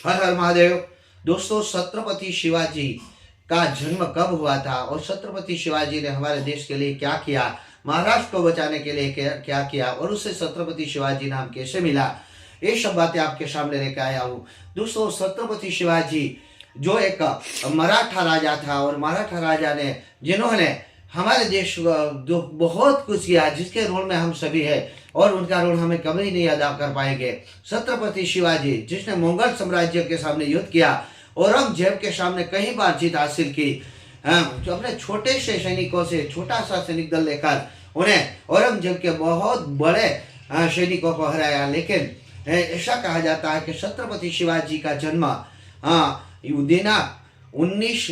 हर हर महादेव। दोस्तों, छत्रपति शिवाजी का जन्म कब हुआ था और छत्रपति शिवाजी ने हमारे देश के लिए क्या किया, महाराष्ट्र को बचाने के लिए क्या किया और उसे छत्रपति शिवाजी नाम कैसे मिला, ये सब बातें आपके सामने लेकर आया हूँ। दोस्तों, छत्रपति शिवाजी जो एक मराठा राजा था और मराठा राजा ने जिन्होंने हमारे देश जो बहुत कुछ किया, जिसके ऋण में हम सभी हैं और उनका ऋण हमें कभी नहीं अदा कर पाएंगे। छत्रपति शिवाजी जिसने मुगल साम्राज्य के सामने युद्ध किया, औरंगजेब के सामने कई बार जीत हासिल की, जो अपने छोटे से सैनिकों से छोटा सा सैनिक दल लेकर उन्हें औरंगजेब के बहुत बड़े सैनिकों को हराया। लेकिन ऐसा कहा जाता है कि छत्रपति शिवाजी का जन्म दिनांक 19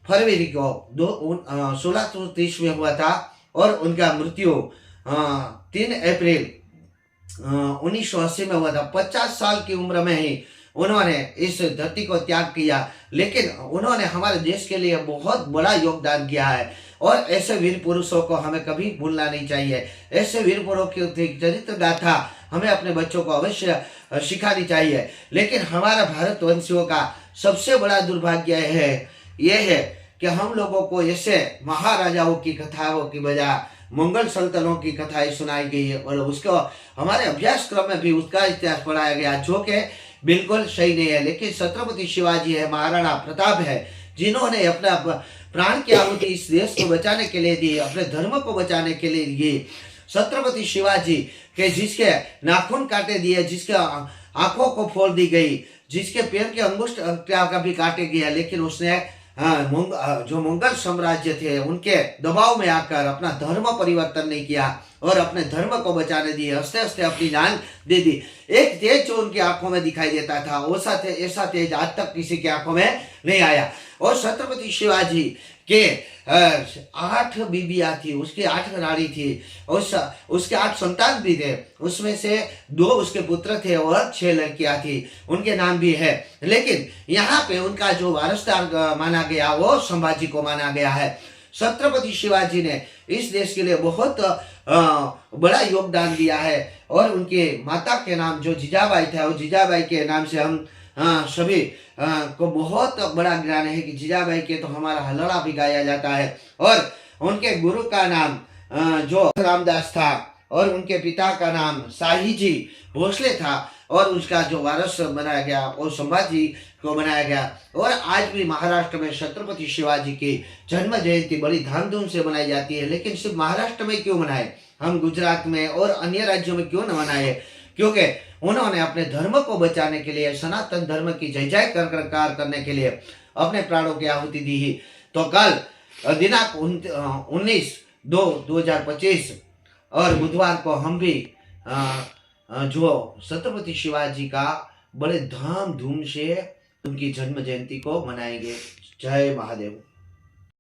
फरवरी को 1630 में हुआ था और उनका मृत्यु 3 अप्रैल 1980 में हुआ था। 50 साल की उम्र में ही उन्होंने इस धरती को त्याग किया, लेकिन उन्होंने हमारे देश के लिए बहुत बड़ा योगदान किया है और ऐसे वीर पुरुषों को हमें कभी भूलना नहीं चाहिए। ऐसे वीर पुरुषों की चरित्र गाथा हमें अपने बच्चों को अवश्य सिखानी चाहिए। लेकिन हमारा भारतवंशियों का सबसे बड़ा दुर्भाग्य यह है कि हम लोगों को ऐसे महाराजाओं की कथाओं की बजाय मुगल सल्तनों की कथाएं सुनाई गई है और उसको हमारे अभ्यास क्रम में भी उसका इतिहास पढ़ाया गया, जो कि बिल्कुल सही नहीं है। लेकिन छत्रपति शिवाजी है, महाराणा प्रताप है, जिन्होंने अपना प्राण की आहुति इस देश को बचाने के लिए दी, अपने धर्म को बचाने के लिए दी। छत्रपति शिवाजी के जिसके नाखून काटे दिए, जिसके आंखों को फोड़ दी गई, जिसके पैर के अंगुष्ठ का भी काटे गया, लेकिन उसने जो मुगल साम्राज्य थे उनके दबाव में आकर अपना धर्म परिवर्तन नहीं किया और अपने धर्म को बचाने दिए, हंसते हंसते अपनी जान दे दी। एक तेज जो उनकी आंखों में दिखाई देता था, ऐसा तेज आज तक किसी की आंखों में नहीं आया। और छत्रपति शिवाजी के 8 बीबियां थी, उसकी 8 रानी थी, उसके 8 संतान भी थे, उसमें से 2 उसके पुत्र थे और 6 लड़कियां थी, उनके नाम भी है। लेकिन यहाँ पे उनका जो वारसदार माना गया वो संभाजी को माना गया है। छत्रपति शिवाजी ने इस देश के लिए बहुत बड़ा योगदान दिया है और उनके माता के नाम जो जीजाबाई था, वो जीजाबाई के नाम से हम सभी को बहुत बड़ा ज्ञान है कि जीजाबाई के तो हमारा हलड़ा भी गाया जाता है। और उनके गुरु का नाम जो रामदास था और उनके पिता का नाम शाही जी भोसले था और उसका जो वारस बनाया गया वो संभाजी को बनाया गया। और आज भी महाराष्ट्र में छत्रपति शिवाजी की जन्म जयंती बड़ी धामधूम से मनाई जाती है। लेकिन सिर्फ महाराष्ट्र में क्यों मनाए, हम गुजरात में और अन्य राज्यों में क्यों न मनाए? क्योंकि उन्होंने अपने धर्म को बचाने के लिए, सनातन धर्म की जय जयकार करने के लिए अपने प्राणों की आहुति दी ही। तो कल दिनांक 19/2/2025 और बुधवार को हम भी जो छत्रपति शिवाजी का बड़े धाम धूम से उनकी जन्म जयंती को मनाएंगे। जय महादेव।